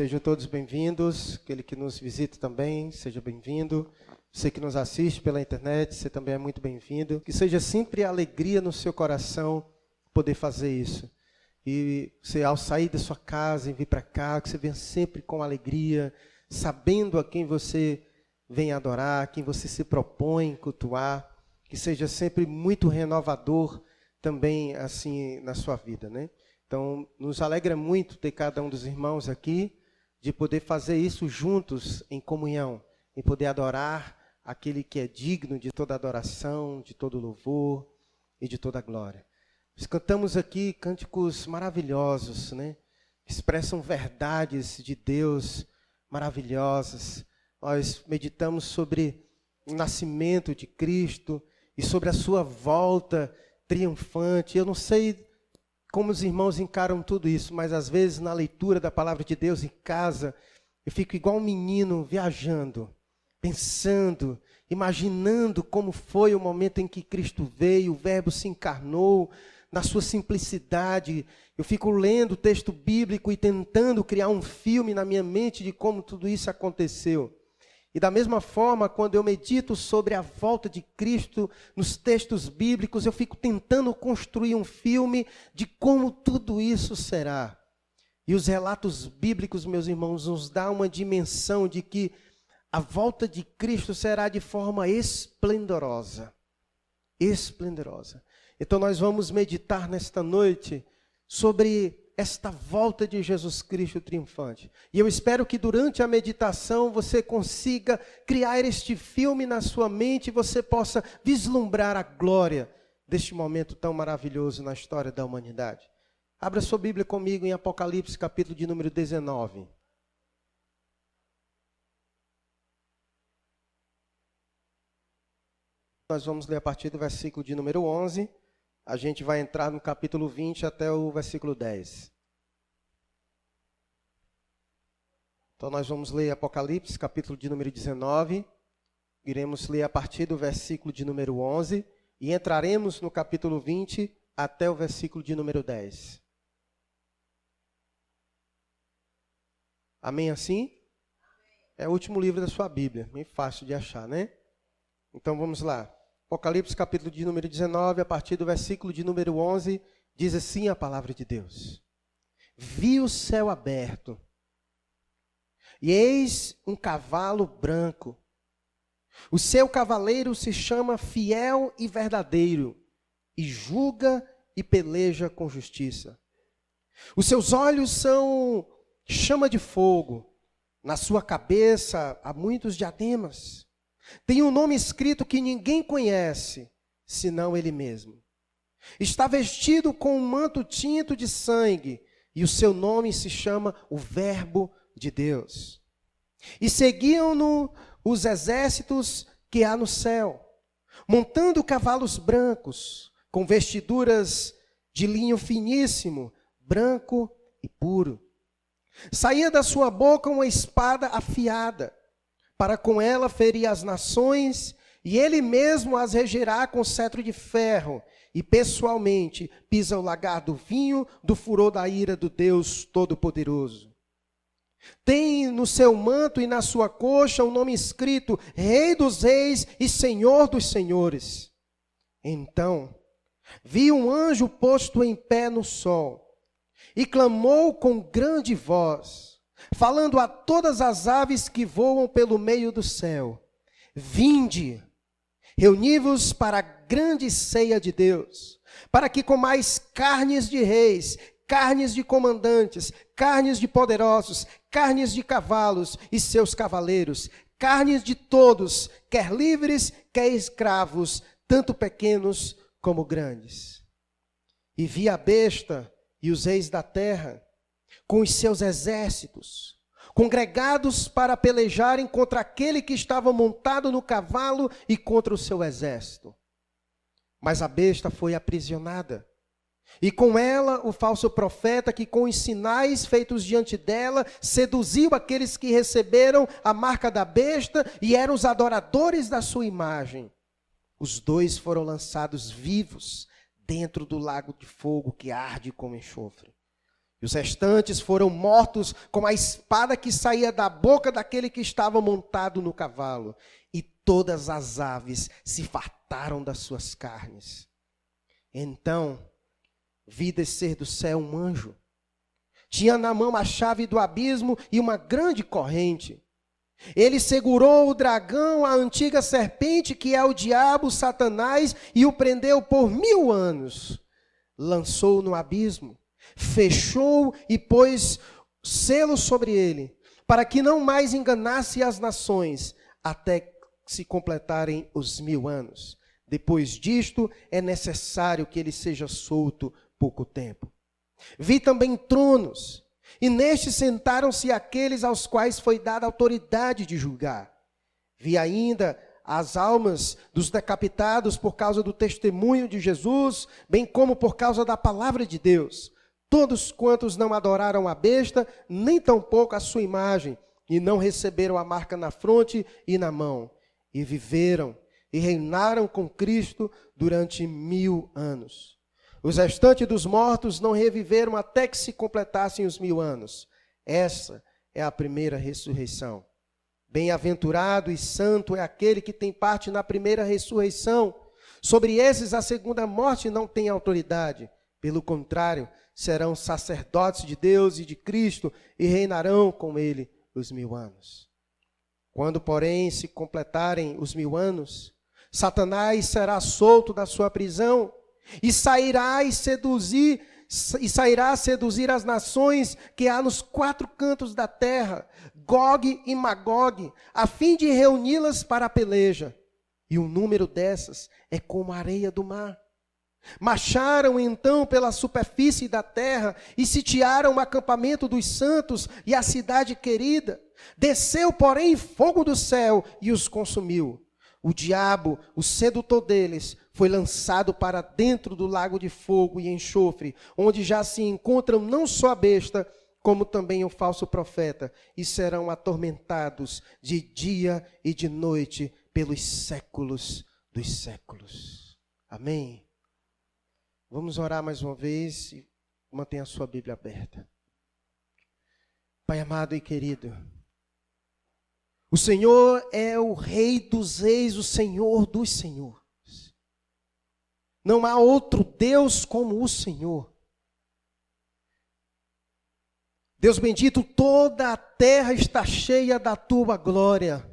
Sejam todos bem-vindos. Aquele que nos visita também, seja bem-vindo. Você que nos assiste pela internet, você também é muito bem-vindo. Que seja sempre alegria no seu coração poder fazer isso. E você, ao sair da sua casa e vir para cá, que você venha sempre com alegria, sabendo a quem você vem adorar, a quem você se propõe cultuar. Que seja sempre muito renovador também assim na sua vida, né? Então, nos alegra muito ter cada um dos irmãos aqui, de poder fazer isso juntos, em comunhão, em poder adorar aquele que é digno de toda adoração, de todo louvor e de toda glória. Nós cantamos aqui cânticos maravilhosos, né? Expressam verdades de Deus maravilhosas. Nós meditamos sobre o nascimento de Cristo e sobre a sua volta triunfante. Eu não sei como os irmãos encaram tudo isso, mas às vezes na leitura da palavra de Deus em casa, eu fico igual um menino viajando, pensando, imaginando como foi o momento em que Cristo veio, o Verbo se encarnou, na sua simplicidade. Eu fico lendo o texto bíblico e tentando criar um filme na minha mente de como tudo isso aconteceu. E da mesma forma, quando eu medito sobre a volta de Cristo nos textos bíblicos, eu fico tentando construir um filme de como tudo isso será. E os relatos bíblicos, meus irmãos, nos dão uma dimensão de que a volta de Cristo será de forma esplendorosa. Esplendorosa. Então nós vamos meditar nesta noite sobre esta volta de Jesus Cristo triunfante. E eu espero que durante a meditação você consiga criar este filme na sua mente e você possa vislumbrar a glória deste momento tão maravilhoso na história da humanidade. Abra sua Bíblia comigo em Apocalipse, capítulo de número 19. Nós vamos ler a partir do versículo de número 11. A gente vai entrar no capítulo 20 até o versículo 10. Então nós vamos ler Apocalipse, capítulo de número 19. Iremos ler a partir do versículo de número 11. E entraremos no capítulo 20 até o versículo de número 10. Amém assim? É o último livro da sua Bíblia. Bem fácil de achar, né? Então vamos lá. Apocalipse, capítulo de número 19, a partir do versículo de número 11, diz assim a palavra de Deus. Vi o céu aberto, e eis um cavalo branco. O seu cavaleiro se chama Fiel e Verdadeiro, e julga e peleja com justiça. Os seus olhos são chama de fogo, na sua cabeça há muitos diademas. Tem um nome escrito que ninguém conhece, senão ele mesmo. Está vestido com um manto tinto de sangue, e o seu nome se chama o Verbo de Deus. E seguiam-no os exércitos que há no céu, montando cavalos brancos, com vestiduras de linho finíssimo, branco e puro. Saía da sua boca uma espada afiada, para com ela ferir as nações, e ele mesmo as regerá com cetro de ferro, e pessoalmente pisa o lagar do vinho do furor da ira do Deus Todo-Poderoso. Tem no seu manto e na sua coxa o nome escrito, Rei dos Reis e Senhor dos Senhores. Então, vi um anjo posto em pé no sol, e clamou com grande voz, falando a todas as aves que voam pelo meio do céu: vinde, reuni-vos para a grande ceia de Deus, para que comais carnes de reis, carnes de comandantes, carnes de poderosos, carnes de cavalos e seus cavaleiros, carnes de todos, quer livres, quer escravos, tanto pequenos como grandes. E vi a besta e os reis da terra, com os seus exércitos, congregados para pelejarem contra aquele que estava montado no cavalo e contra o seu exército. Mas a besta foi aprisionada, e com ela o falso profeta que com os sinais feitos diante dela seduziu aqueles que receberam a marca da besta e eram os adoradores da sua imagem. Os dois foram lançados vivos dentro do lago de fogo que arde como enxofre. E os restantes foram mortos com a espada que saía da boca daquele que estava montado no cavalo. E todas as aves se fartaram das suas carnes. Então, vi descer do céu um anjo. Tinha na mão a chave do abismo e uma grande corrente. Ele segurou o dragão, a antiga serpente, que é o diabo, Satanás, e o prendeu por 1000 anos. Lançou no abismo, fechou e pôs selo sobre ele, para que não mais enganasse as nações, até se completarem os 1000 anos. Depois disto, é necessário que ele seja solto pouco tempo. Vi também tronos, e nestes sentaram-se aqueles aos quais foi dada autoridade de julgar. Vi ainda as almas dos decapitados por causa do testemunho de Jesus, bem como por causa da palavra de Deus. Todos quantos não adoraram a besta, nem tampouco a sua imagem, e não receberam a marca na fronte e na mão, e viveram e reinaram com Cristo durante 1000 anos. Os restantes dos mortos não reviveram até que se completassem os 1000 anos. Essa é a primeira ressurreição. Bem-aventurado e santo é aquele que tem parte na primeira ressurreição. Sobre esses a segunda morte não tem autoridade. Pelo contrário, serão sacerdotes de Deus e de Cristo e reinarão com ele os 1000 anos. Quando, porém, se completarem os 1000 anos, Satanás será solto da sua prisão e sairá a seduzir as nações que há nos 4 cantos da terra, Gog e Magog, a fim de reuni-las para a peleja. E o número dessas é como a areia do mar. Marcharam então pela superfície da terra e sitiaram o acampamento dos santos e a cidade querida. Desceu, porém, fogo do céu e os consumiu. O diabo, o sedutor deles, foi lançado para dentro do lago de fogo e enxofre, onde já se encontram não só a besta, como também o falso profeta, e serão atormentados de dia e de noite pelos séculos dos séculos. Amém? Vamos orar mais uma vez e mantenha a sua Bíblia aberta. Pai amado e querido, o Senhor é o Rei dos reis, o Senhor dos senhores. Não há outro Deus como o Senhor. Deus bendito, toda a terra está cheia da tua glória.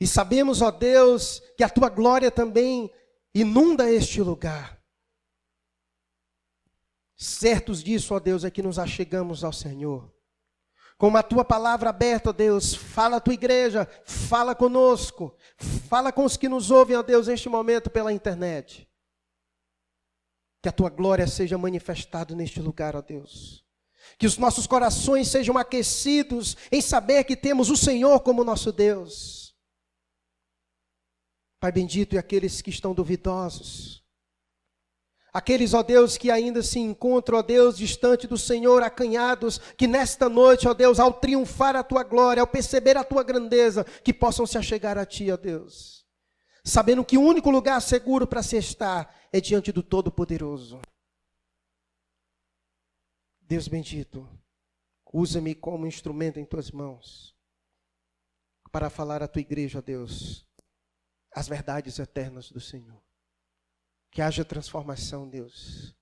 E sabemos, ó Deus, que a tua glória também inunda este lugar. Certos disso, ó Deus, é que nos achegamos ao Senhor. Com a tua palavra aberta, ó Deus, fala a tua igreja, fala conosco, fala com os que nos ouvem, ó Deus, neste momento pela internet. Que a tua glória seja manifestada neste lugar, ó Deus. Que os nossos corações sejam aquecidos em saber que temos o Senhor como nosso Deus. Pai bendito, e aqueles que estão duvidosos, aqueles, ó Deus, que ainda se encontram, ó Deus, distante do Senhor, acanhados, que nesta noite, ó Deus, ao triunfar a tua glória, ao perceber a tua grandeza, que possam se achegar a ti, ó Deus, sabendo que o único lugar seguro para se estar é diante do Todo-Poderoso. Deus bendito, usa-me como instrumento em tuas mãos, para falar à tua igreja, ó Deus, as verdades eternas do Senhor. Que haja transformação, Deus.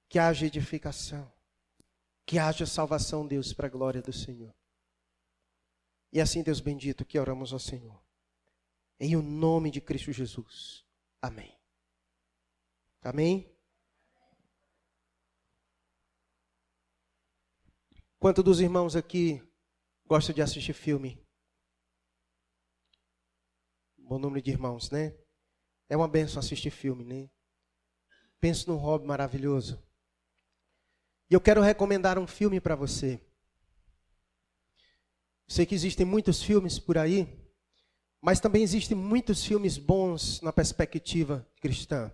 Que haja edificação. Que haja salvação, Deus, para a glória do Senhor. E assim, Deus bendito, que oramos ao Senhor. Em o nome de Cristo Jesus. Amém. Amém? Quanto dos irmãos aqui gostam de assistir filme? Bom número de irmãos, né? É uma bênção assistir filme, né? Penso num hobby maravilhoso. E eu quero recomendar um filme para você. Sei que existem muitos filmes por aí, mas também existem muitos filmes bons na perspectiva cristã.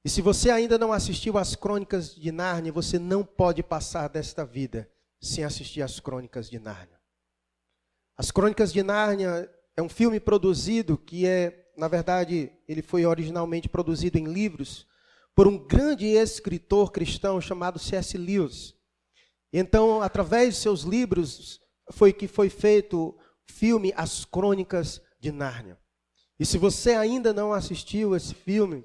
E se você ainda não assistiu às Crônicas de Nárnia, você não pode passar desta vida sem assistir às Crônicas de Nárnia. As Crônicas de Nárnia é um filme produzido que na verdade, ele foi originalmente produzido em livros por um grande escritor cristão chamado C.S. Lewis. Então, através de seus livros, foi feito o filme As Crônicas de Nárnia. E se você ainda não assistiu esse filme,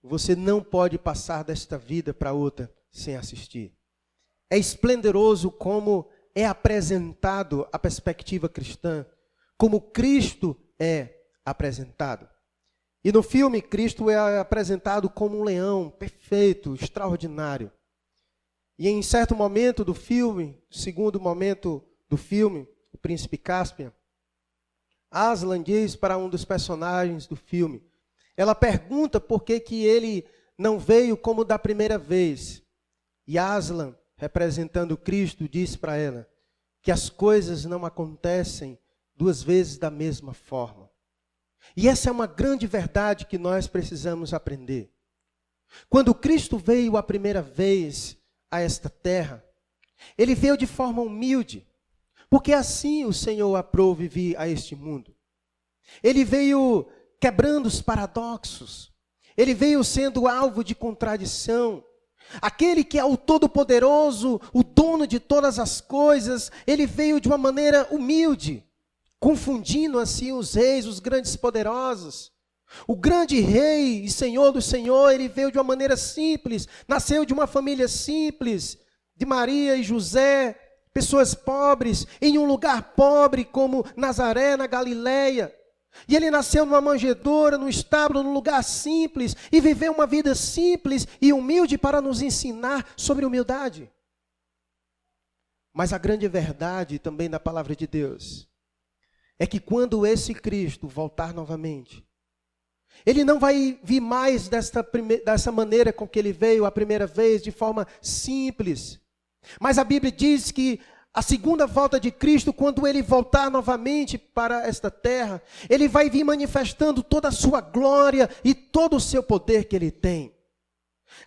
você não pode passar desta vida para outra sem assistir. É esplendoroso como é apresentado a perspectiva cristã, como Cristo é apresentado. E no filme, Cristo é apresentado como um leão perfeito, extraordinário. E em certo momento do filme, segundo momento do filme, o príncipe Caspian, Aslan diz para um dos personagens do filme, ela pergunta por que ele não veio como da primeira vez. E Aslan, representando Cristo, diz para ela que as coisas não acontecem duas vezes da mesma forma. E essa é uma grande verdade que nós precisamos aprender. Quando Cristo veio a primeira vez a esta terra, ele veio de forma humilde, porque assim o Senhor aprove vir a este mundo. Ele veio quebrando os paradoxos, ele veio sendo alvo de contradição. Aquele que é o Todo-Poderoso, o dono de todas as coisas, ele veio de uma maneira humilde, confundindo assim os reis, os grandes poderosos. O grande rei e Senhor do Senhor, ele veio de uma maneira simples, nasceu de uma família simples, de Maria e José, pessoas pobres, em um lugar pobre como Nazaré, na Galileia. E ele nasceu numa manjedoura, num estábulo, num lugar simples, e viveu uma vida simples e humilde para nos ensinar sobre humildade. Mas a grande verdade também da palavra de Deus é que quando esse Cristo voltar novamente, ele não vai vir mais dessa maneira com que ele veio a primeira vez, de forma simples. Mas a Bíblia diz que a segunda volta de Cristo, quando ele voltar novamente para esta terra, ele vai vir manifestando toda a sua glória e todo o seu poder que ele tem.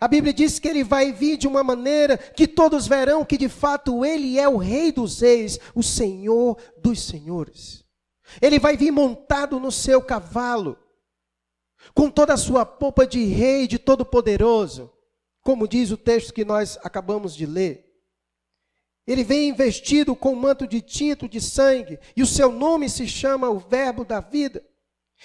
A Bíblia diz que ele vai vir de uma maneira que todos verão que de fato ele é o Rei dos Reis, o Senhor dos Senhores. Ele vai vir montado no seu cavalo, com toda a sua pompa de rei, de todo-poderoso, como diz o texto que nós acabamos de ler. Ele vem vestido com um manto de tinto de sangue, e o seu nome se chama o Verbo da vida.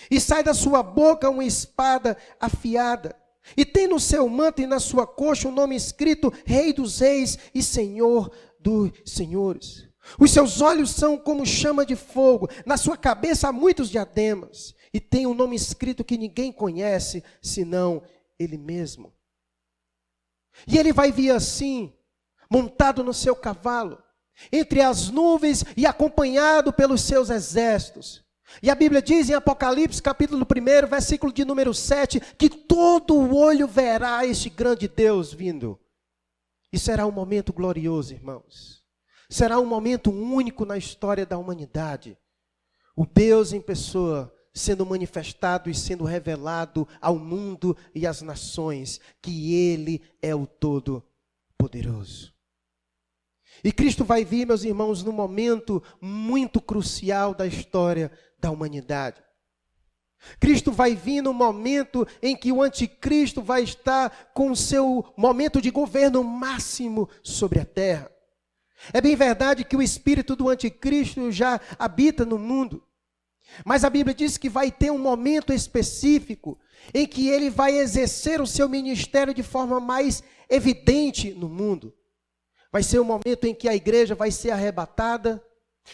E sai da sua boca uma espada afiada, e tem no seu manto e na sua coxa o nome escrito Rei dos Reis e Senhor dos Senhores. Os seus olhos são como chama de fogo, na sua cabeça há muitos diademas, e tem um nome escrito que ninguém conhece, senão ele mesmo. E ele vai vir assim, montado no seu cavalo, entre as nuvens e acompanhado pelos seus exércitos. E a Bíblia diz em Apocalipse, capítulo 1, versículo de número 7, que todo o olho verá este grande Deus vindo. E será um momento glorioso, irmãos. Será um momento único na história da humanidade. O Deus em pessoa sendo manifestado e sendo revelado ao mundo e às nações, que Ele é o Todo-Poderoso. E Cristo vai vir, meus irmãos, num momento muito crucial da história da humanidade. Cristo vai vir no momento em que o anticristo vai estar com o seu momento de governo máximo sobre a terra. É bem verdade que o espírito do anticristo já habita no mundo. Mas a Bíblia diz que vai ter um momento específico em que ele vai exercer o seu ministério de forma mais evidente no mundo. Vai ser o momento em que a igreja vai ser arrebatada.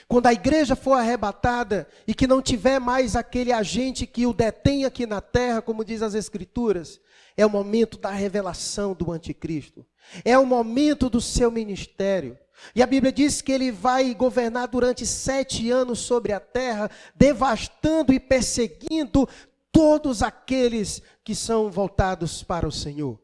Quando a igreja for arrebatada e que não tiver mais aquele agente que o detém aqui na terra, como diz as Escrituras, é o momento da revelação do anticristo. É o momento do seu ministério. E a Bíblia diz que ele vai governar durante 7 anos sobre a terra, devastando e perseguindo todos aqueles que são voltados para o Senhor.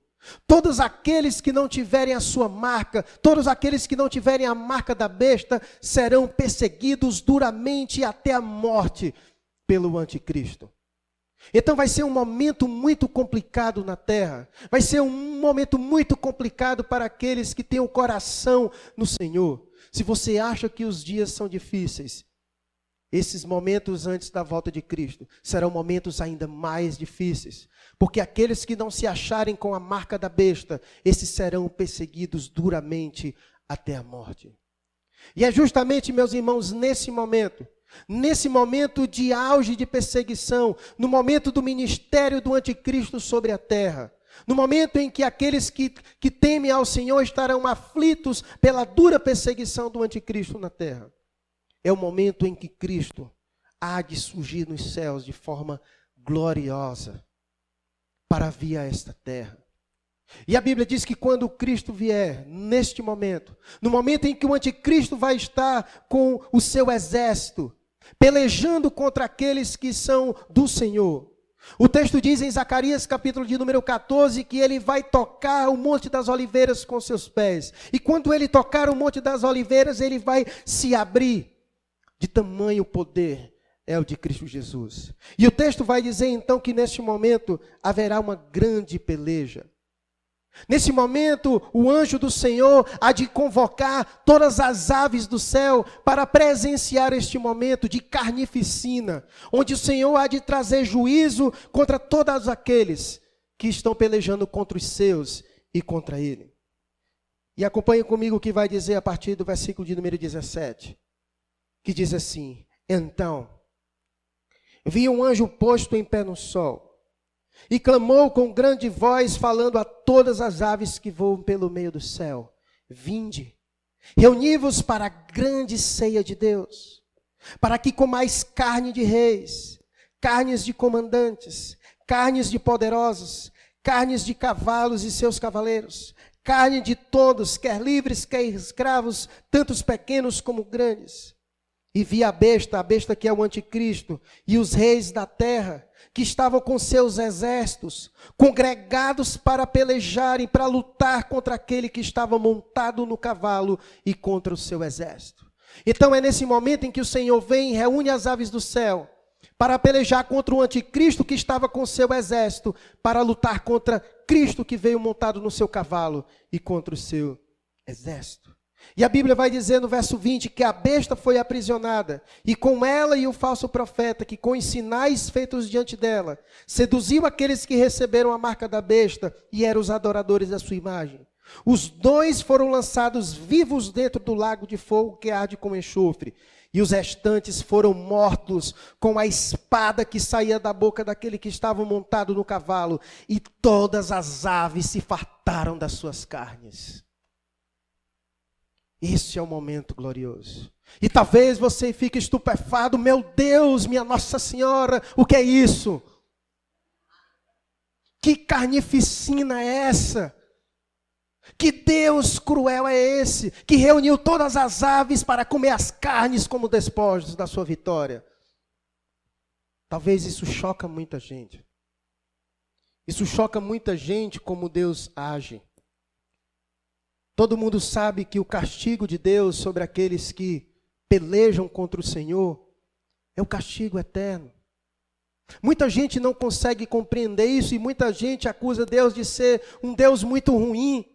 Todos aqueles que não tiverem a sua marca, todos aqueles que não tiverem a marca da besta, serão perseguidos duramente até a morte pelo anticristo. Então vai ser um momento muito complicado na terra. Vai ser um momento muito complicado para aqueles que têm o coração no Senhor. Se você acha que os dias são difíceis, esses momentos antes da volta de Cristo serão momentos ainda mais difíceis, porque aqueles que não se acharem com a marca da besta, esses serão perseguidos duramente até a morte. E é justamente, meus irmãos, nesse momento de auge de perseguição, no momento do ministério do anticristo sobre a terra, no momento em que aqueles que temem ao Senhor estarão aflitos pela dura perseguição do anticristo na terra, é o momento em que Cristo há de surgir nos céus de forma gloriosa para vir a esta terra. E a Bíblia diz que quando Cristo vier, neste momento, no momento em que o anticristo vai estar com o seu exército, pelejando contra aqueles que são do Senhor, o texto diz em Zacarias capítulo de número 14, que ele vai tocar o Monte das Oliveiras com seus pés. E quando ele tocar o Monte das Oliveiras, ele vai se abrir. De tamanho poder é o de Cristo Jesus. E o texto vai dizer então que neste momento haverá uma grande peleja. Nesse momento, o anjo do Senhor há de convocar todas as aves do céu para presenciar este momento de carnificina, onde o Senhor há de trazer juízo contra todos aqueles que estão pelejando contra os seus e contra ele. E acompanhe comigo o que vai dizer a partir do versículo de número 17. Que diz assim: então, vi um anjo posto em pé no sol, e clamou com grande voz, falando a todas as aves que voam pelo meio do céu: vinde, reuni-vos para a grande ceia de Deus, para que comais carne de reis, carnes de comandantes, carnes de poderosos, carnes de cavalos e seus cavaleiros, carne de todos, quer livres, quer escravos, tanto os pequenos como grandes. E vi a besta que é o anticristo, e os reis da terra, que estavam com seus exércitos, congregados para pelejarem, para lutar contra aquele que estava montado no cavalo e contra o seu exército. Então é nesse momento em que o Senhor vem e reúne as aves do céu, para pelejar contra o anticristo que estava com seu exército, para lutar contra Cristo que veio montado no seu cavalo e contra o seu exército. E a Bíblia vai dizer no verso 20 que a besta foi aprisionada, e com ela e o falso profeta, que com os sinais feitos diante dela, seduziu aqueles que receberam a marca da besta e eram os adoradores da sua imagem. Os dois foram lançados vivos dentro do lago de fogo que arde com enxofre, e os restantes foram mortos com a espada que saía da boca daquele que estava montado no cavalo, e todas as aves se fartaram das suas carnes. Esse é o momento glorioso. E talvez você fique estupefado: meu Deus, minha Nossa Senhora, o que é isso? Que carnificina é essa? Que Deus cruel é esse, que reuniu todas as aves para comer as carnes como despojos da sua vitória? Talvez isso choca muita gente. Isso choca muita gente como Deus age. Todo mundo sabe que o castigo de Deus sobre aqueles que pelejam contra o Senhor é o castigo eterno. Muita gente não consegue compreender isso e muita gente acusa Deus de ser um Deus muito ruim.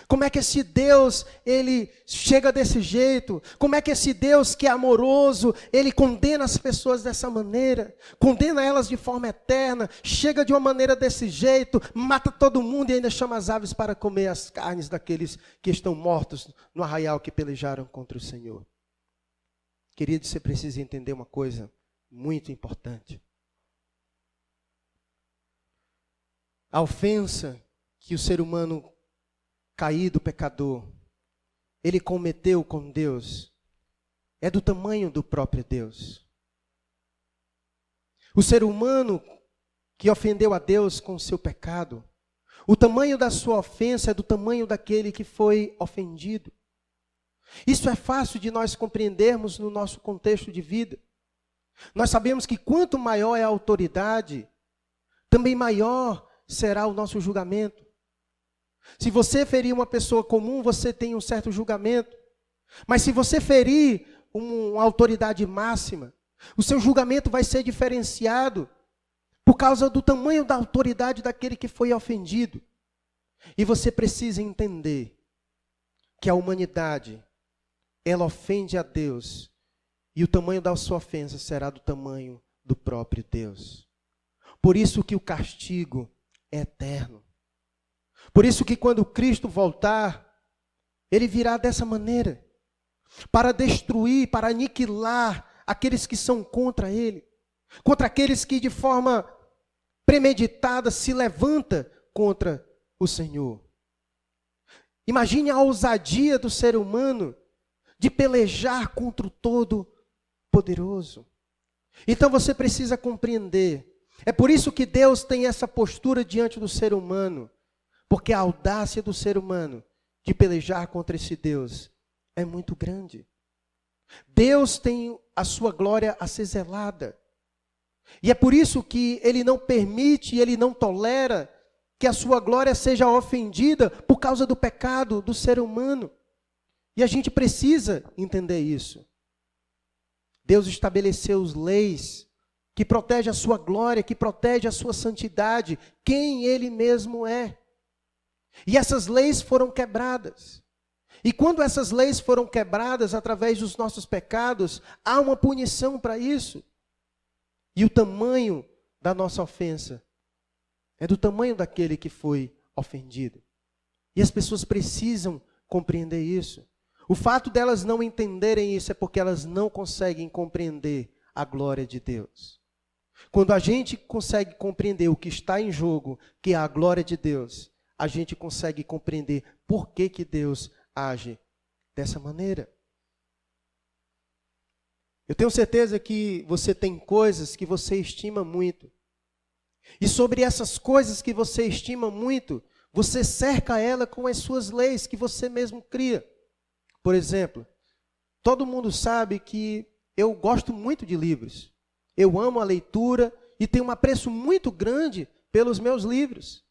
Como é que esse Deus, ele chega desse jeito? Como é que esse Deus que é amoroso, ele condena as pessoas dessa maneira? Condena elas de forma eterna, chega de uma maneira desse jeito, mata todo mundo e ainda chama as aves para comer as carnes daqueles que estão mortos no arraial que pelejaram contra o Senhor. Querido, você precisa entender uma coisa muito importante. A ofensa que o ser humano caído, pecador, ele cometeu com Deus, é do tamanho do próprio Deus. O ser humano que ofendeu a Deus com o seu pecado, o tamanho da sua ofensa é do tamanho daquele que foi ofendido. Isso é fácil de nós compreendermos no nosso contexto de vida. Nós sabemos que quanto maior é a autoridade, também maior será o nosso julgamento. Se você ferir uma pessoa comum, você tem um certo julgamento. Mas se você ferir uma autoridade máxima, o seu julgamento vai ser diferenciado por causa do tamanho da autoridade daquele que foi ofendido. E você precisa entender que a humanidade, ela ofende a Deus E o tamanho da sua ofensa será do tamanho do próprio Deus. Por isso que o castigo é eterno. Por isso que quando Cristo voltar, Ele virá dessa maneira, para destruir, para aniquilar aqueles que são contra Ele, contra aqueles que de forma premeditada se levanta contra o Senhor. Imagine a ousadia do ser humano de pelejar contra o Todo-Poderoso. Então você precisa compreender. É por isso que Deus tem essa postura diante do ser humano, porque a audácia do ser humano de pelejar contra esse Deus é muito grande. Deus tem a sua glória a ser zelada. E é por isso que Ele não permite, Ele não tolera que a sua glória seja ofendida por causa do pecado do ser humano. E a gente precisa entender isso. Deus estabeleceu as leis que protegem a sua glória, que protegem a sua santidade, quem Ele mesmo é. E essas leis foram quebradas. E quando essas leis foram quebradas através dos nossos pecados, há uma punição para isso. E o tamanho da nossa ofensa é do tamanho daquele que foi ofendido. E as pessoas precisam compreender isso. O fato delas não entenderem isso é porque elas não conseguem compreender a glória de Deus. Quando a gente consegue compreender o que está em jogo, que é a glória de Deus, a gente consegue compreender por que Deus age dessa maneira. Eu tenho certeza que você tem coisas que você estima muito. E sobre essas coisas que você estima muito, você cerca ela com as suas leis que você mesmo cria. Por exemplo, todo mundo sabe que eu gosto muito de livros. Eu amo a leitura e tenho um apreço muito grande pelos meus livros.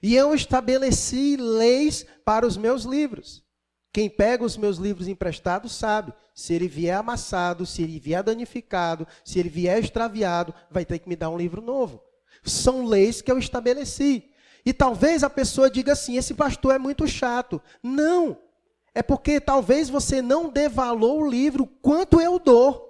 E eu estabeleci leis para os meus livros. Quem pega os meus livros emprestados sabe, se ele vier amassado, se ele vier danificado, se ele vier extraviado, vai ter que me dar um livro novo. São leis que eu estabeleci. E talvez a pessoa diga assim, esse pastor é muito chato. Não, é porque talvez você não dê valor ao livro quanto eu dou.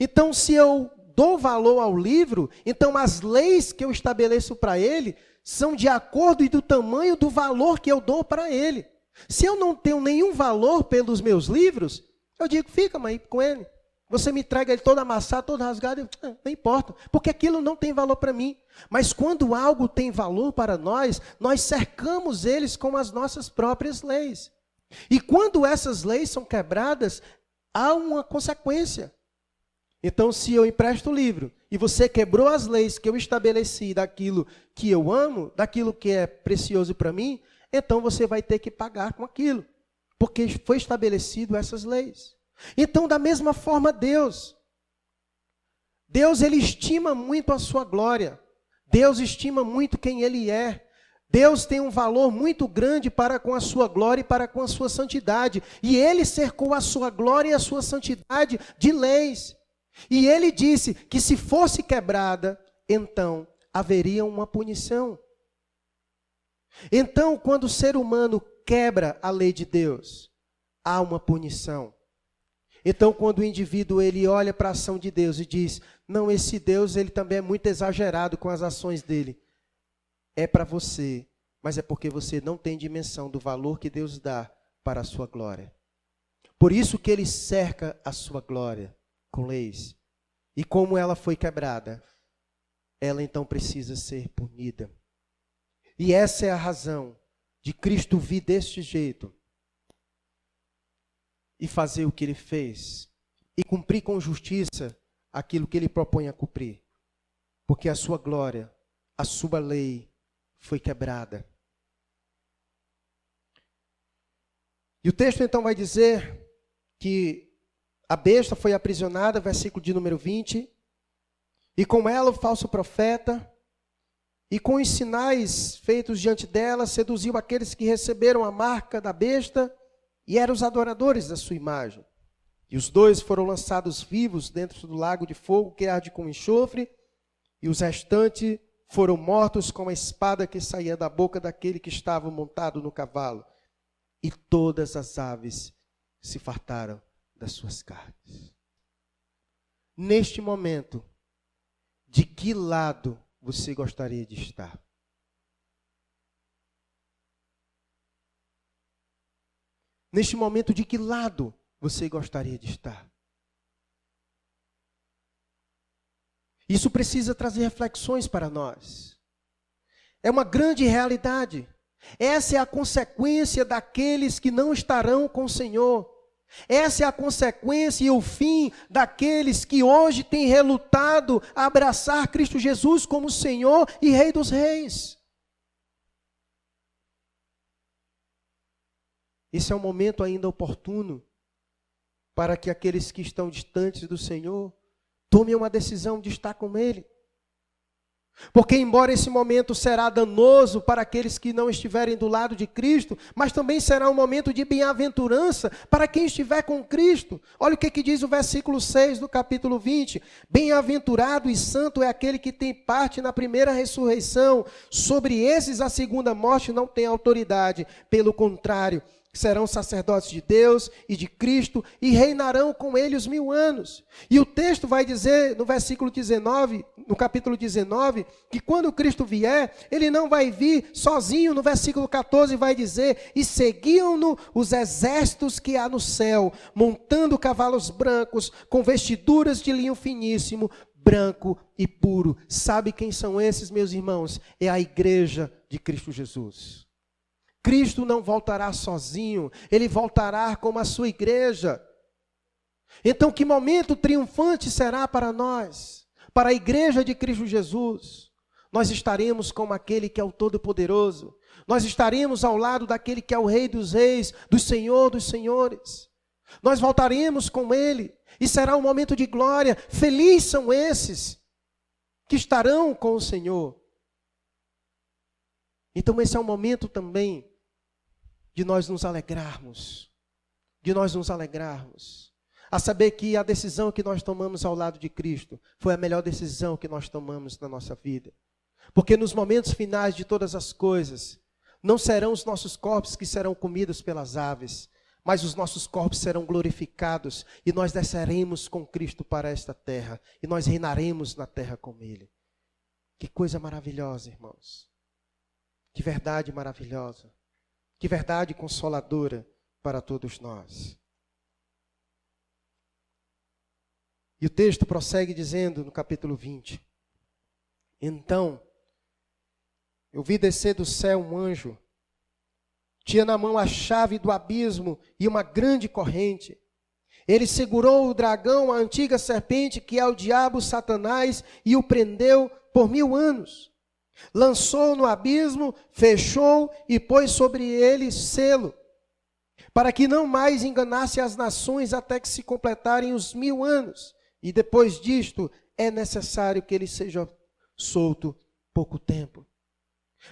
Então, se eu dou valor ao livro, então as leis que eu estabeleço para ele são de acordo e do tamanho do valor que eu dou para ele. Se eu não tenho nenhum valor pelos meus livros, eu digo, fica, mãe, com ele. Você me entrega ele todo amassado, todo rasgado, não importa, porque aquilo não tem valor para mim. Mas quando algo tem valor para nós, nós cercamos eles com as nossas próprias leis. E quando essas leis são quebradas, há uma consequência. Então, se eu empresto o livro e você quebrou as leis que eu estabeleci daquilo que eu amo, daquilo que é precioso para mim, então você vai ter que pagar com aquilo, porque foi estabelecido essas leis. Então, da mesma forma, Deus, Ele estima muito a sua glória. Deus estima muito quem Ele é. Deus tem um valor muito grande para com a sua glória e para com a sua santidade. E Ele cercou a sua glória e a sua santidade de leis. E Ele disse que se fosse quebrada, então haveria uma punição. Então, quando o ser humano quebra a lei de Deus, há uma punição. Então, quando o indivíduo ele olha para a ação de Deus e diz, não, esse Deus ele também é muito exagerado com as ações dele. É para você, mas é porque você não tem dimensão do valor que Deus dá para a sua glória. Por isso que Ele cerca a sua glória com leis. E como ela foi quebrada, ela então precisa ser punida. E essa é a razão de Cristo vir deste jeito e fazer o que Ele fez e cumprir com justiça aquilo que Ele propõe a cumprir. Porque a sua glória, a sua lei foi quebrada. E o texto então vai dizer que a besta foi aprisionada, versículo de número 20, e com ela o falso profeta, e com os sinais feitos diante dela, seduziu aqueles que receberam a marca da besta e eram os adoradores da sua imagem. E os dois foram lançados vivos dentro do lago de fogo que arde com enxofre, e os restantes foram mortos com a espada que saía da boca daquele que estava montado no cavalo. E todas as aves se fartaram das suas carnes. neste momento, de que lado você gostaria de estar? Neste momento, de que lado você gostaria de estar? Isso precisa trazer reflexões para nós. É uma grande realidade. Essa é a consequência daqueles que não estarão com o Senhor. Essa é a consequência e o fim daqueles que hoje têm relutado a abraçar Cristo Jesus como Senhor e Rei dos Reis. Esse é um momento ainda oportuno para que aqueles que estão distantes do Senhor tomem uma decisão de estar com Ele. Porque embora esse momento será danoso para aqueles que não estiverem do lado de Cristo, mas também será um momento de bem-aventurança para quem estiver com Cristo. Olha o que diz o versículo 6 do capítulo 20. Bem-aventurado e santo é aquele que tem parte na primeira ressurreição. Sobre esses a segunda morte não tem autoridade. Pelo contrário, serão sacerdotes de Deus e de Cristo e reinarão com ele os 1000 anos. E o texto vai dizer no versículo 19, no capítulo 19, que quando Cristo vier, ele não vai vir sozinho. No versículo 14 vai dizer: e seguiam-no os exércitos que há no céu, montando cavalos brancos, com vestiduras de linho finíssimo, branco e puro. Sabe quem são esses, meus irmãos? É a igreja de Cristo Jesus. Cristo não voltará sozinho, Ele voltará como a sua igreja. Então, que momento triunfante será para nós, para a igreja de Cristo Jesus? Nós estaremos como aquele que é o Todo-Poderoso, nós estaremos ao lado daquele que é o Rei dos Reis, do Senhor dos Senhores. Nós voltaremos com Ele, e será um momento de glória. Felizes são esses que estarão com o Senhor. Então, esse é um momento também de nós nos alegrarmos, a saber que a decisão que nós tomamos ao lado de Cristo foi a melhor decisão que nós tomamos na nossa vida. Porque nos momentos finais de todas as coisas, não serão os nossos corpos que serão comidos pelas aves, mas os nossos corpos serão glorificados e nós desceremos com Cristo para esta terra e nós reinaremos na terra com Ele. Que coisa maravilhosa, irmãos. Que verdade maravilhosa. Que verdade consoladora para todos nós. E o texto prossegue dizendo no capítulo 20. Então, eu vi descer do céu um anjo. Tinha na mão a chave do abismo e uma grande corrente. Ele segurou o dragão, a antiga serpente, que é o diabo, Satanás, e o prendeu por 1000 anos. Lançou no abismo, fechou e pôs sobre ele selo, para que não mais enganasse as nações até que se completarem os 1000 anos. E depois disto, é necessário que ele seja solto pouco tempo.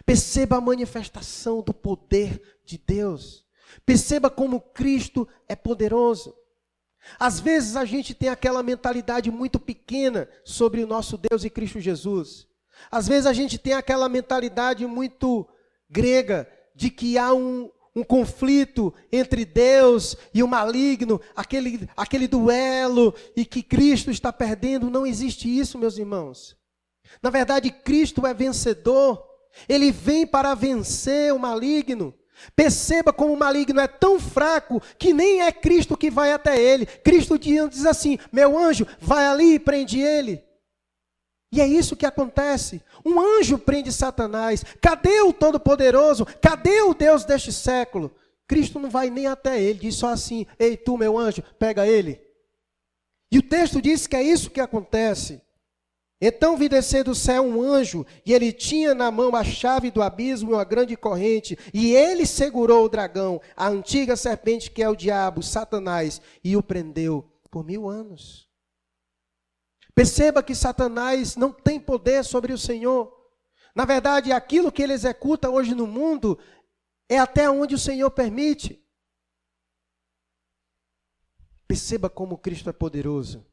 Perceba a manifestação do poder de Deus. Perceba como Cristo é poderoso. Às vezes a gente tem aquela mentalidade muito pequena sobre o nosso Deus e Cristo Jesus. Às vezes a gente tem aquela mentalidade muito grega de que há um conflito entre Deus e o maligno, aquele duelo, e que Cristo está perdendo. Não existe isso, meus irmãos. Na verdade, Cristo é vencedor. Ele vem para vencer o maligno. Perceba como o maligno é tão fraco que nem é Cristo que vai até ele. Cristo diz assim: meu anjo, vai ali e prende ele. E é isso que acontece. Um anjo prende Satanás. Cadê o Todo-Poderoso? Cadê o Deus deste século? Cristo não vai nem até ele. Diz só assim: ei, tu, meu anjo, pega ele. E o texto diz que é isso que acontece. Então vi descer do céu um anjo, e ele tinha na mão a chave do abismo e uma grande corrente, e ele segurou o dragão, a antiga serpente que é o diabo, Satanás, e o prendeu por 1000 anos. Perceba que Satanás não tem poder sobre o Senhor. Na verdade, aquilo que ele executa hoje no mundo é até onde o Senhor permite. Perceba como Cristo é poderoso.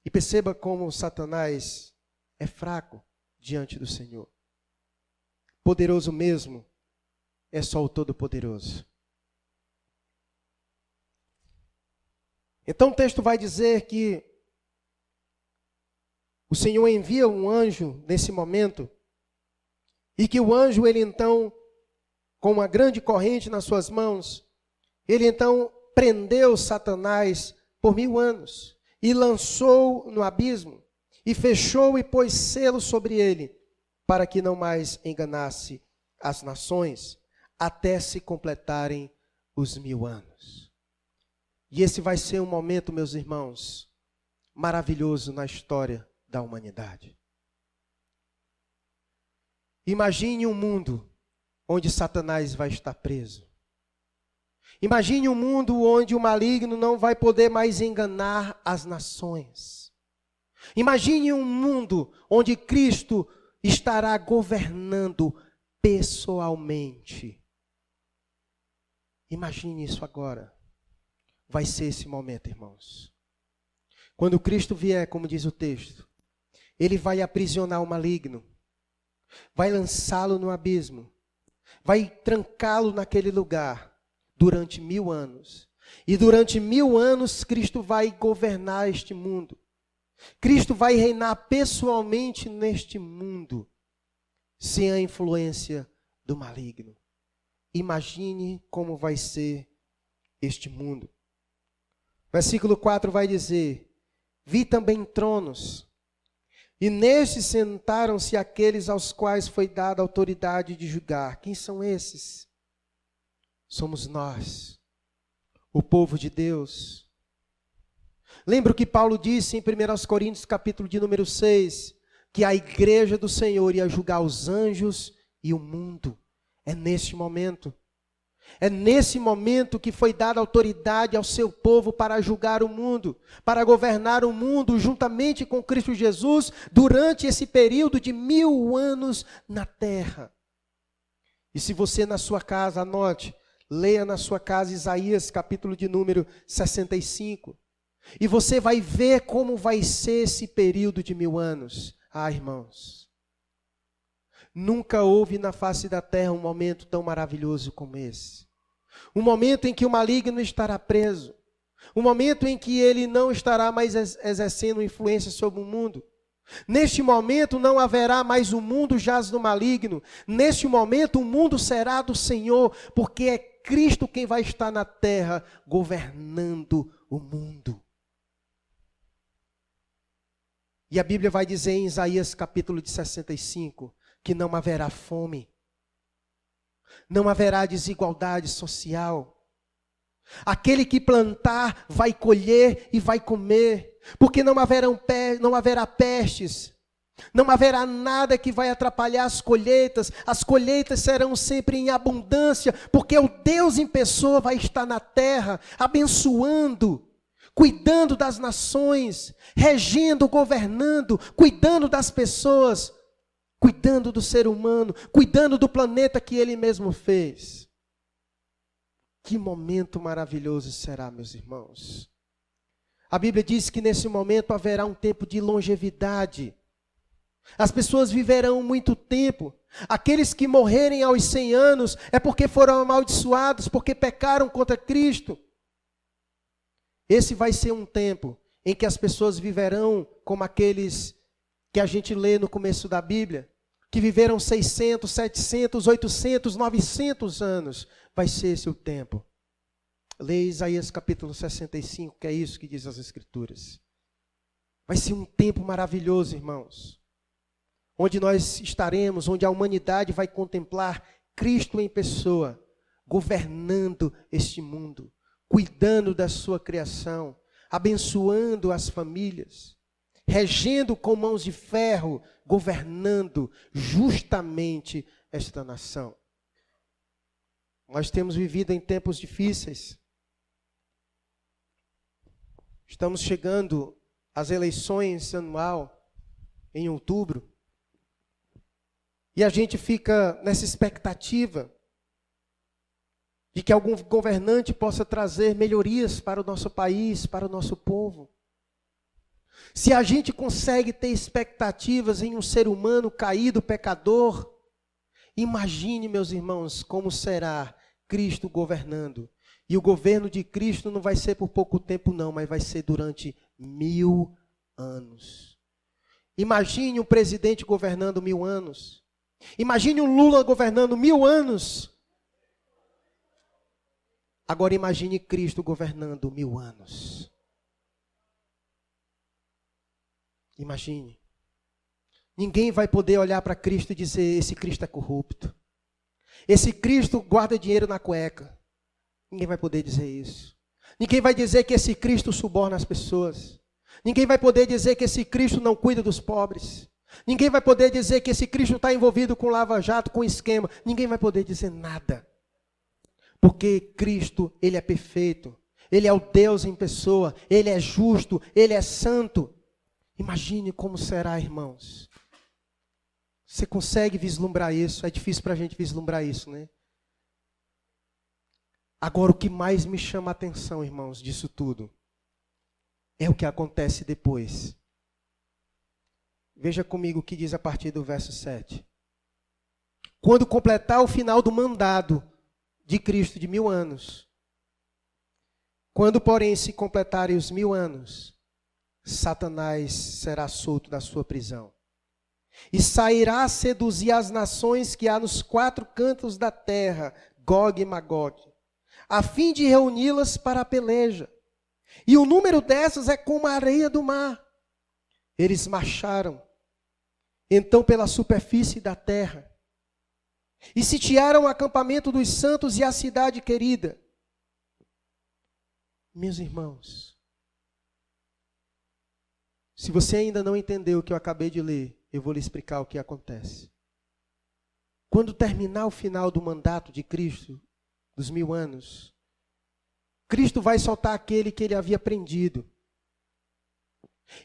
E perceba como Satanás é fraco diante do Senhor. Poderoso mesmo é só o Todo-Poderoso. Então o texto vai dizer que o Senhor envia um anjo nesse momento, e que o anjo, ele então, com uma grande corrente nas suas mãos, ele então prendeu Satanás por 1000 anos, e lançou no abismo, e fechou e pôs selo sobre ele, para que não mais enganasse as nações, até se completarem os 1000 anos. E esse vai ser um momento, meus irmãos, maravilhoso na história da humanidade. Imagine um mundo onde Satanás vai estar preso. Imagine um mundo onde o maligno não vai poder mais enganar as nações. Imagine um mundo onde Cristo estará governando pessoalmente. Imagine isso agora. Vai ser esse momento, irmãos. Quando Cristo vier, como diz o texto, ele vai aprisionar o maligno, vai lançá-lo no abismo, vai trancá-lo naquele lugar durante 1000 anos. E durante 1000 anos, Cristo vai governar este mundo. Cristo vai reinar pessoalmente neste mundo, sem a influência do maligno. Imagine como vai ser este mundo. Versículo 4 vai dizer: vi também tronos, e nestes sentaram-se aqueles aos quais foi dada a autoridade de julgar. Quem são esses? Somos nós, o povo de Deus. Lembra o que Paulo disse em 1 Coríntios, capítulo de número 6, que a igreja do Senhor ia julgar os anjos e o mundo. É neste momento. É nesse momento que foi dada autoridade ao seu povo para julgar o mundo, para governar o mundo juntamente com Cristo Jesus durante esse período de 1000 anos na terra. E se você na sua casa, anote, leia na sua casa Isaías, capítulo de número 65. E você vai ver como vai ser esse período de 1000 anos. Ah, irmãos, nunca houve na face da terra um momento tão maravilhoso como esse. Um momento em que o maligno estará preso. Um momento em que ele não estará mais exercendo influência sobre o mundo. Neste momento não haverá mais o mundo jaz no maligno. Neste momento o mundo será do Senhor, porque é Cristo quem vai estar na terra governando o mundo. E a Bíblia vai dizer em Isaías capítulo de 65, que não haverá fome, não haverá desigualdade social. Aquele que plantar vai colher e vai comer, porque não haverá pestes, não haverá nada que vai atrapalhar as colheitas serão sempre em abundância, porque o Deus em pessoa vai estar na terra, abençoando, cuidando das nações, regendo, governando, cuidando das pessoas, cuidando do ser humano, cuidando do planeta que ele mesmo fez. Que momento maravilhoso será, meus irmãos. A Bíblia diz que nesse momento haverá um tempo de longevidade. As pessoas viverão muito tempo. Aqueles que morrerem aos 100 anos é porque foram amaldiçoados, porque pecaram contra Cristo. Esse vai ser um tempo em que as pessoas viverão como aqueles que a gente lê no começo da Bíblia, que viveram 600, 700, 800, 900 anos. Vai ser esse o tempo. Leia Isaías capítulo 65, que é isso que diz as Escrituras. Vai ser um tempo maravilhoso, irmãos, onde nós estaremos, onde a humanidade vai contemplar Cristo em pessoa, governando este mundo, cuidando da sua criação, abençoando as famílias, regendo com mãos de ferro, governando justamente esta nação. Nós temos vivido em tempos difíceis. Estamos chegando às eleições anual em outubro. E a gente fica nessa expectativa de que algum governante possa trazer melhorias para o nosso país, para o nosso povo. Se a gente consegue ter expectativas em um ser humano caído, pecador, imagine, meus irmãos, como será Cristo governando. E o governo de Cristo não vai ser por pouco tempo não, mas vai ser durante 1000 anos. Imagine um presidente governando 1000 anos. Imagine um Lula governando 1000 anos. Agora imagine Cristo governando 1000 anos. Imagine. Ninguém vai poder olhar para Cristo e dizer, esse Cristo é corrupto. Esse Cristo guarda dinheiro na cueca. Ninguém vai poder dizer isso. Ninguém vai dizer que esse Cristo suborna as pessoas. Ninguém vai poder dizer que esse Cristo não cuida dos pobres. Ninguém vai poder dizer que esse Cristo está envolvido com lava-jato, com esquema. Ninguém vai poder dizer nada. Porque Cristo, Ele é perfeito. Ele é o Deus em pessoa. Ele é justo. Ele é santo. Imagine como será, irmãos. Você consegue vislumbrar isso? É difícil para a gente vislumbrar isso, né? Agora, o que mais me chama a atenção, irmãos, disso tudo, é o que acontece depois. Veja comigo o que diz a partir do verso 7. Quando completar o final do mandado de Cristo de 1000 anos, quando, porém, se completarem os 1000 anos, Satanás será solto da sua prisão. E sairá a seduzir as nações que há nos 4 cantos da terra, Gog e Magog, a fim de reuni-las para a peleja. E o número dessas é como a areia do mar. Eles marcharam, então, pela superfície da terra, e sitiaram o acampamento dos santos e a cidade querida. Meus irmãos, se você ainda não entendeu o que eu acabei de ler, eu vou lhe explicar o que acontece. Quando terminar o final do mandato de Cristo, dos 1000 anos, Cristo vai soltar aquele que ele havia prendido.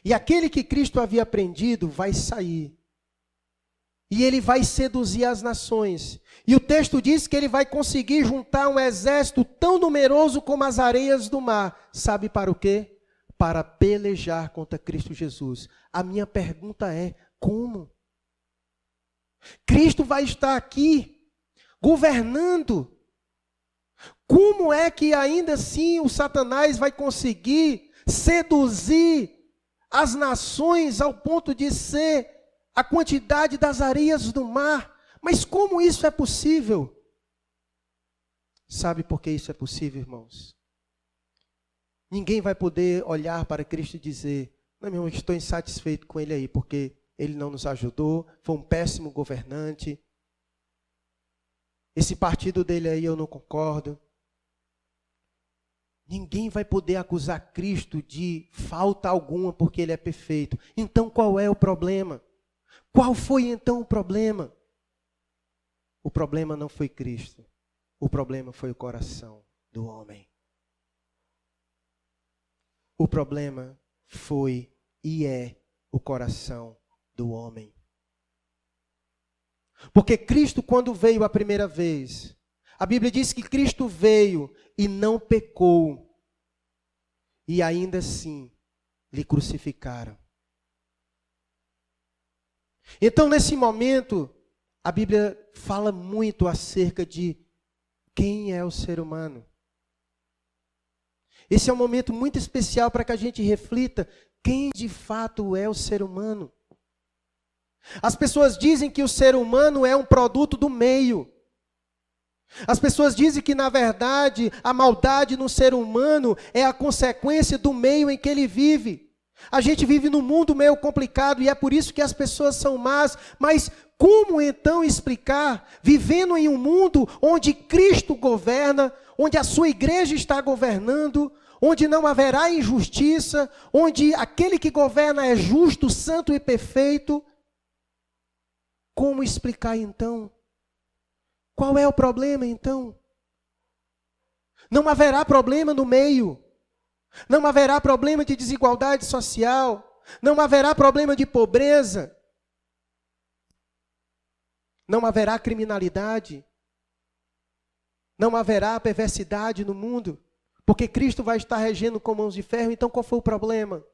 E aquele que Cristo havia prendido vai sair. E ele vai seduzir as nações. E o texto diz que ele vai conseguir juntar um exército tão numeroso como as areias do mar. Sabe para o quê? Para pelejar contra Cristo Jesus. A minha pergunta é, como? Cristo vai estar aqui, governando. Como é que ainda assim o Satanás vai conseguir seduzir as nações ao ponto de ser a quantidade das areias do mar? Mas como isso é possível? Sabe por que isso é possível, irmãos? Ninguém vai poder olhar para Cristo e dizer, não, meu irmão, estou insatisfeito com ele aí, porque ele não nos ajudou, foi um péssimo governante. Esse partido dele aí eu não concordo. Ninguém vai poder acusar Cristo de falta alguma porque ele é perfeito. Então qual é o problema? Qual foi então o problema? O problema não foi Cristo. O problema foi o coração do homem. O problema foi e é o coração do homem. Porque Cristo, quando veio a primeira vez, a Bíblia diz que Cristo veio e não pecou. E ainda assim, lhe crucificaram. Então, nesse momento, a Bíblia fala muito acerca de quem é o ser humano. Esse é um momento muito especial para que a gente reflita quem de fato é o ser humano. As pessoas dizem que o ser humano é um produto do meio. As pessoas dizem que, na verdade, a maldade no ser humano é a consequência do meio em que ele vive. A gente vive num mundo meio complicado e é por isso que as pessoas são más. Mas como então explicar, vivendo em um mundo onde Cristo governa, onde a sua igreja está governando, onde não haverá injustiça, onde aquele que governa é justo, santo e perfeito? Como explicar então? Qual é o problema então? Não haverá problema no meio. Não haverá problema de desigualdade social. Não haverá problema de pobreza. Não haverá criminalidade. Não haverá perversidade no mundo. Porque Cristo vai estar regendo com mãos de ferro. Então qual foi o problema?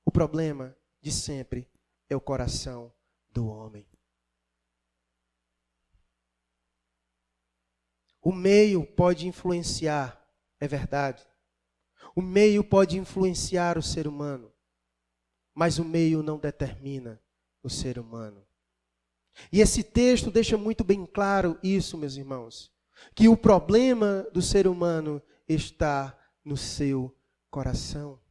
O problema de sempre é o coração do homem. O meio pode influenciar, é verdade. O meio pode influenciar o ser humano. mas o meio não determina o ser humano. E esse texto deixa muito bem claro isso, meus irmãos, que o problema do ser humano está no seu coração.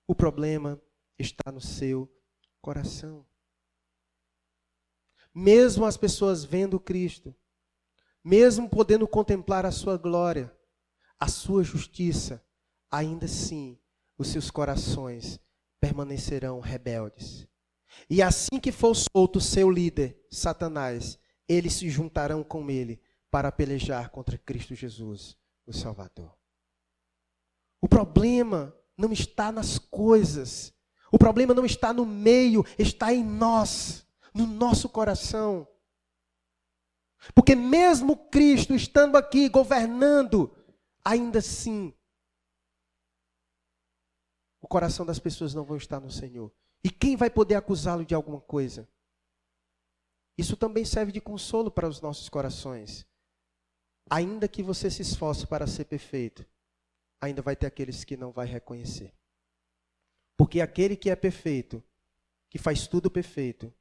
O problema está no seu coração. Mesmo as pessoas vendo Cristo, mesmo podendo contemplar a sua glória, a sua justiça, ainda assim os seus corações permanecerão rebeldes. E assim que for solto o seu líder, Satanás, eles se juntarão com ele para pelejar contra Cristo Jesus, o Salvador. O problema não está nas coisas. O problema não está no meio, está em nós, no nosso coração. Porque mesmo Cristo estando aqui, governando, ainda assim, o coração das pessoas não vai estar no Senhor. E quem vai poder acusá-lo de alguma coisa? Isso também serve de consolo para os nossos corações. Ainda que você se esforce para ser perfeito, ainda vai ter aqueles que não vai reconhecer. Porque aquele que é perfeito, que faz tudo perfeito,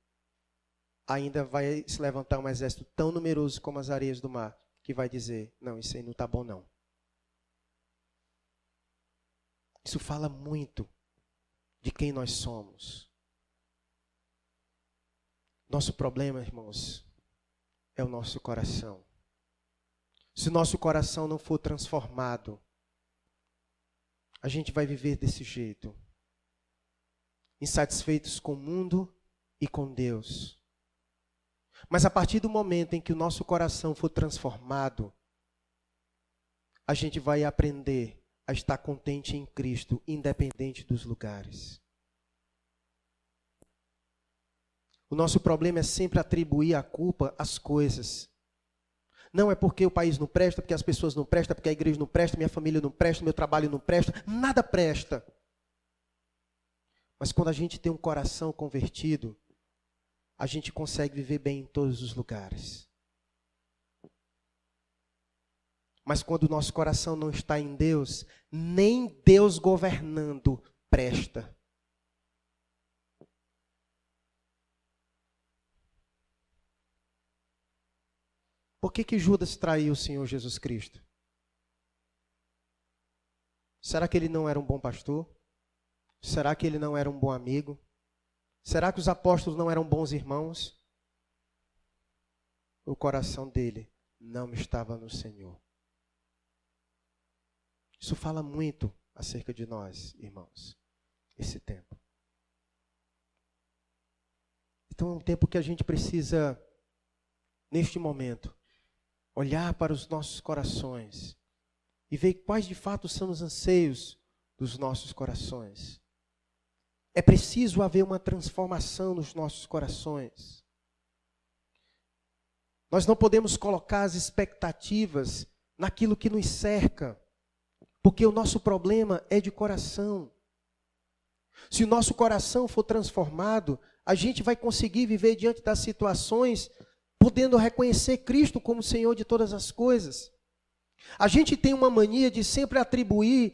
ainda vai se levantar um exército tão numeroso como as areias do mar, que vai dizer, não, isso aí não está bom não. Isso fala muito de quem nós somos. Nosso problema, irmãos, é o nosso coração. Se o nosso coração não for transformado, a gente vai viver desse jeito. Insatisfeitos com o mundo e com Deus. Mas a partir do momento em que o nosso coração for transformado, a gente vai aprender a estar contente em Cristo, independente dos lugares. O nosso problema é sempre atribuir a culpa às coisas. Não é porque o país não presta, porque as pessoas não prestam, porque a igreja não presta, minha família não presta, meu trabalho não presta, nada presta. Mas quando a gente tem um coração convertido, a gente consegue viver bem em todos os lugares. Mas quando o nosso coração não está em Deus, nem Deus governando presta. Por que Judas traiu o Senhor Jesus Cristo? Será que ele não era um bom pastor? Será que ele não era um bom amigo? Será que os apóstolos não eram bons irmãos? O coração dele não estava no Senhor. Isso fala muito acerca de nós, irmãos, esse tempo. Então é um tempo que a gente precisa, neste momento, olhar para os nossos corações e ver quais de fato são os anseios dos nossos corações. É preciso haver uma transformação nos nossos corações. Nós não podemos colocar as expectativas naquilo que nos cerca, porque o nosso problema é de coração. Se o nosso coração for transformado, a gente vai conseguir viver diante das situações, podendo reconhecer Cristo como Senhor de todas as coisas. A gente tem uma mania de sempre atribuir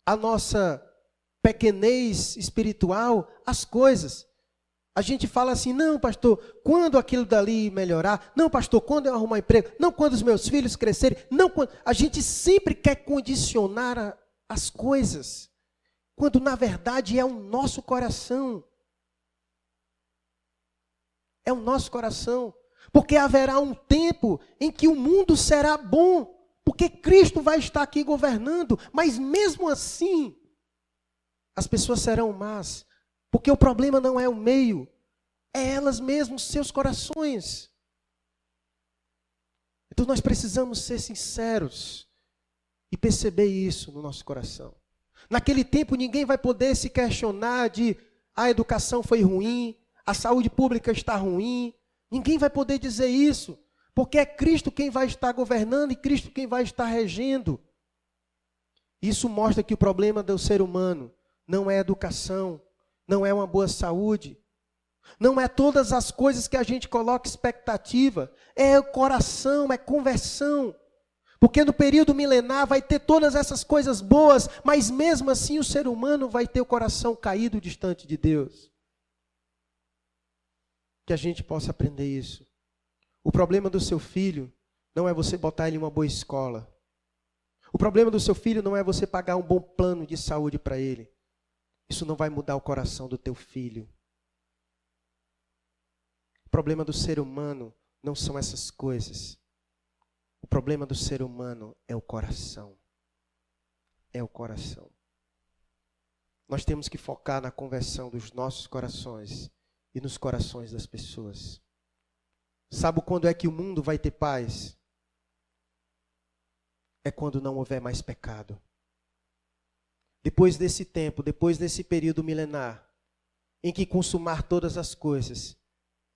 a nossa pequenez espiritual às coisas. A gente fala assim, não, pastor, quando aquilo dali melhorar, não, pastor, quando eu arrumar emprego, não, quando os meus filhos crescerem, não, quando... A gente sempre quer condicionar as coisas, quando na verdade é o nosso coração. É o nosso coração. Porque haverá um tempo em que o mundo será bom, porque Cristo vai estar aqui governando, mas mesmo assim, as pessoas serão más. Porque o problema não é o meio, é elas mesmas, seus corações. Então nós precisamos ser sinceros e perceber isso no nosso coração. Naquele tempo ninguém vai poder se questionar de a educação foi ruim, a saúde pública está ruim. Ninguém vai poder dizer isso, porque é Cristo quem vai estar governando e Cristo quem vai estar regendo. Isso mostra que o problema do ser humano não é educação, não é uma boa saúde, não é todas as coisas que a gente coloca expectativa, é o coração, é conversão. Porque no período milenar vai ter todas essas coisas boas, mas mesmo assim o ser humano vai ter o coração caído distante de Deus. Que a gente possa aprender isso. O problema do seu filho não é você botar ele em uma boa escola. O problema do seu filho não é você pagar um bom plano de saúde para ele. Isso não vai mudar o coração do teu filho. O problema do ser humano não são essas coisas. O problema do ser humano é o coração. É o coração. Nós temos que focar na conversão dos nossos corações e nos corações das pessoas. Sabe quando é que o mundo vai ter paz? É quando não houver mais pecado. Depois desse tempo, depois desse período milenar, em que consumar todas as coisas,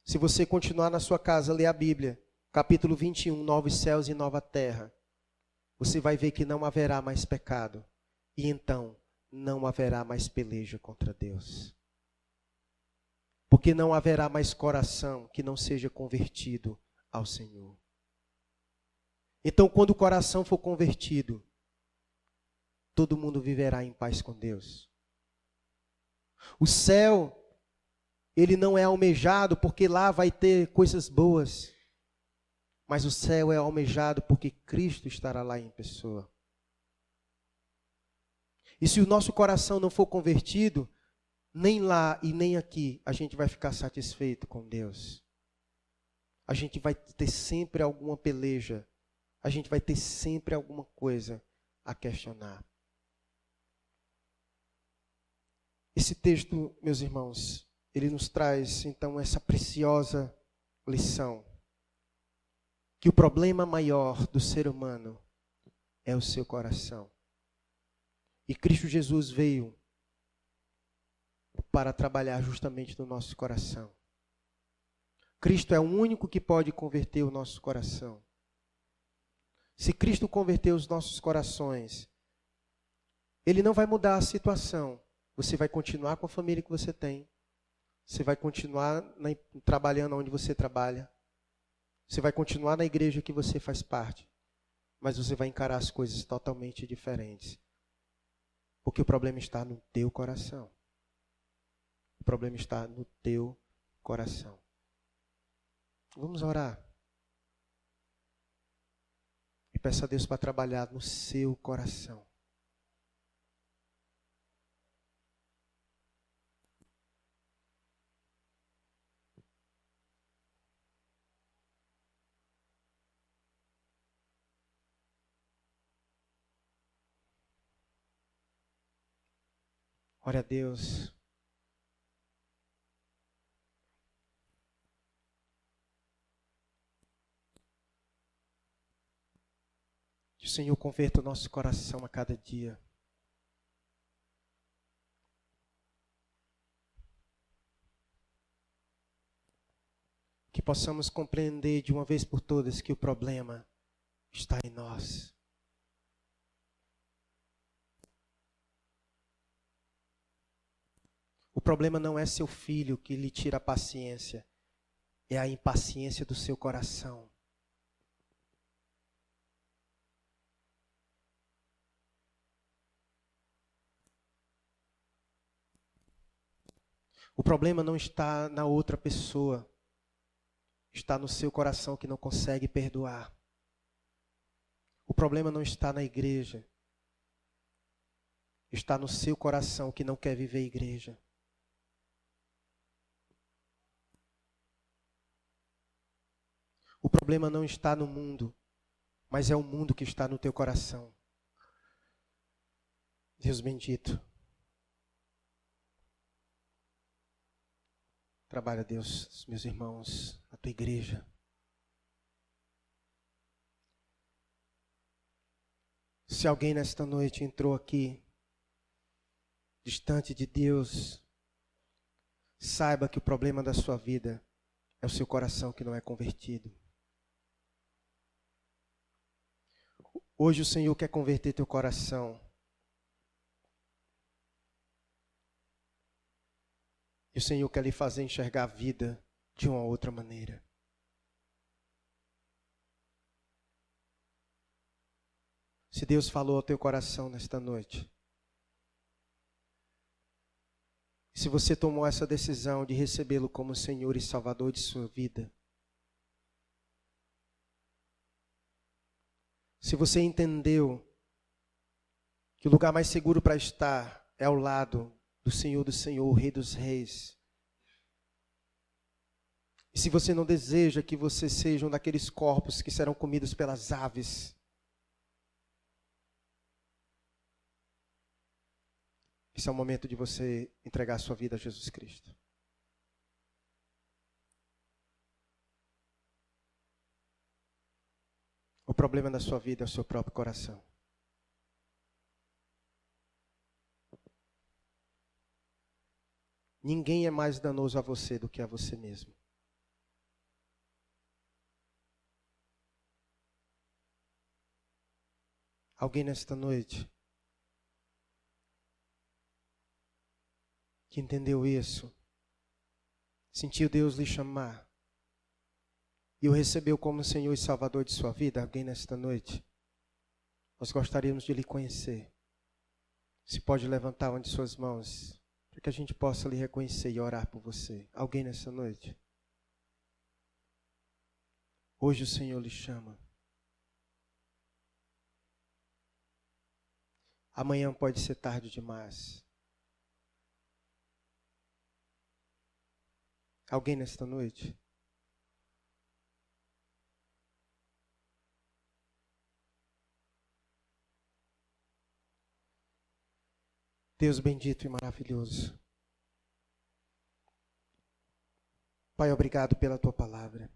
se você continuar na sua casa, ler a Bíblia, capítulo 21, novos céus e nova terra, você vai ver que não haverá mais pecado. E então, não haverá mais peleja contra Deus. Porque não haverá mais coração que não seja convertido ao Senhor. Então, quando o coração for convertido, todo mundo viverá em paz com Deus. O céu, ele não é almejado porque lá vai ter coisas boas. Mas o céu é almejado porque Cristo estará lá em pessoa. E se o nosso coração não for convertido, nem lá e nem aqui a gente vai ficar satisfeito com Deus. A gente vai ter sempre alguma peleja. A gente vai ter sempre alguma coisa a questionar. Esse texto, meus irmãos, ele nos traz então essa preciosa lição. Que o problema maior do ser humano é o seu coração. E Cristo Jesus veio para trabalhar justamente no nosso coração. Cristo é o único que pode converter o nosso coração. Se Cristo converter os nossos corações, Ele não vai mudar a situação. Você vai continuar com a família que você tem. Você vai continuar trabalhando onde você trabalha. Você vai continuar na igreja que você faz parte. Mas você vai encarar as coisas totalmente diferentes. Porque o problema está no teu coração. O problema está no teu coração. Vamos orar. E peça a Deus para trabalhar no seu coração. Ore a Deus. Que o Senhor converta o nosso coração a cada dia. Que possamos compreender de uma vez por todas que o problema está em nós. O problema não é seu filho que lhe tira a paciência, é a impaciência do seu coração. O problema não está na outra pessoa, está no seu coração que não consegue perdoar. O problema não está na igreja, está no seu coração que não quer viver a igreja. O problema não está no mundo, mas é o mundo que está no teu coração. Deus bendito. Trabalha, Deus, meus irmãos, a tua igreja. Se alguém nesta noite entrou aqui, distante de Deus, saiba que o problema da sua vida é o seu coração que não é convertido. Hoje o Senhor quer converter teu coração. E o Senhor quer lhe fazer enxergar a vida de uma outra maneira. Se Deus falou ao teu coração nesta noite, se você tomou essa decisão de recebê-lo como Senhor e Salvador de sua vida, se você entendeu que o lugar mais seguro para estar é ao lado do Senhor do Senhor, o Rei dos Reis, e se você não deseja que você seja um daqueles corpos que serão comidos pelas aves, esse é o momento de você entregar a sua vida a Jesus Cristo. O problema da sua vida é o seu próprio coração. Ninguém é mais danoso a você do que a você mesmo. Alguém nesta noite que entendeu isso, sentiu Deus lhe chamar e o recebeu como Senhor e Salvador de sua vida? Alguém nesta noite? Nós gostaríamos de lhe conhecer. Se pode levantar uma de suas mãos, para que a gente possa lhe reconhecer e orar por você. Alguém nesta noite? Hoje o Senhor lhe chama. Amanhã pode ser tarde demais. Alguém nesta noite? Deus bendito e maravilhoso. Pai, obrigado pela tua palavra.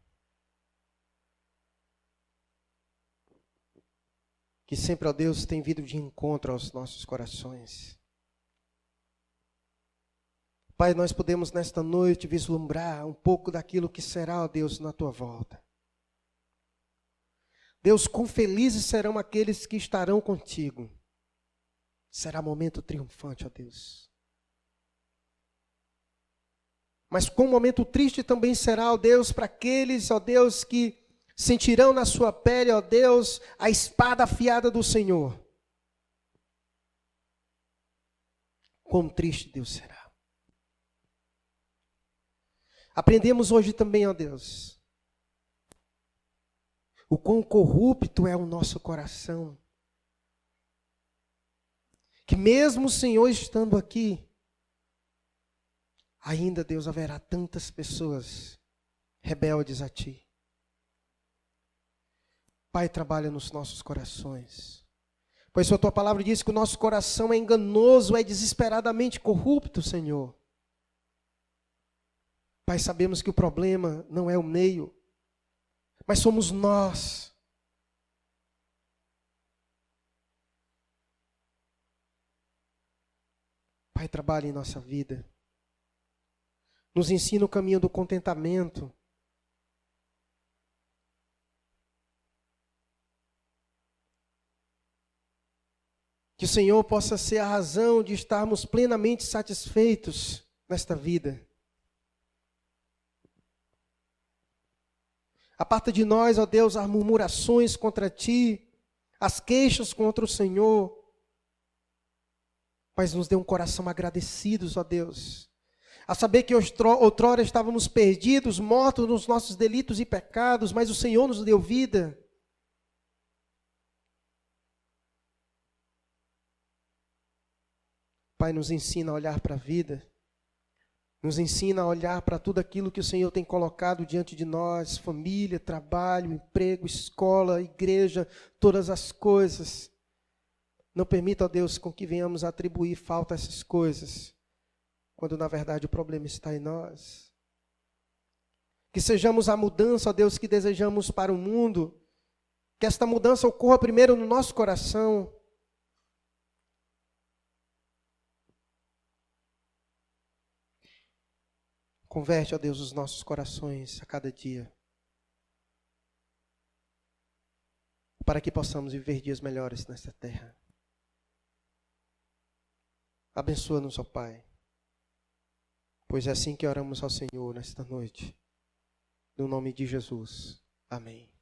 Que sempre, ó Deus, tem vindo de encontro aos nossos corações. Pai, nós podemos nesta noite vislumbrar um pouco daquilo que será, ó Deus, na tua volta. Deus, quão felizes serão aqueles que estarão contigo. Será momento triunfante, ó Deus. Mas quão momento triste também será, ó Deus, para aqueles, ó Deus, que sentirão na sua pele, ó Deus, a espada afiada do Senhor. Quão triste, Deus, será. Aprendemos hoje também, ó Deus, o quão corrupto é o nosso coração. Que mesmo o Senhor estando aqui, ainda, Deus, haverá tantas pessoas rebeldes a Ti. Pai, trabalha nos nossos corações. Pois a Tua palavra diz que o nosso coração é enganoso, é desesperadamente corrupto, Senhor. Pai, sabemos que o problema não é o meio, mas somos nós. Pai, trabalhe em nossa vida. Nos ensina o caminho do contentamento. Que o Senhor possa ser a razão de estarmos plenamente satisfeitos nesta vida. Aparta de nós, ó Deus, as murmurações contra Ti, as queixas contra o Senhor. Mas nos dê um coração agradecidos, ó Deus. A saber que outrora estávamos perdidos, mortos nos nossos delitos e pecados, mas o Senhor nos deu vida. Pai, nos ensina a olhar para a vida. Nos ensina a olhar para tudo aquilo que o Senhor tem colocado diante de nós. Família, trabalho, emprego, escola, igreja, todas as coisas. Não permita, ó Deus, com que venhamos a atribuir falta a essas coisas, quando na verdade o problema está em nós. Que sejamos a mudança, ó Deus, que desejamos para o mundo. Que esta mudança ocorra primeiro no nosso coração. Converte, ó Deus, os nossos corações a cada dia, para que possamos viver dias melhores nesta terra. Abençoa-nos, ó Pai, pois é assim que oramos ao Senhor nesta noite. No nome de Jesus. Amém.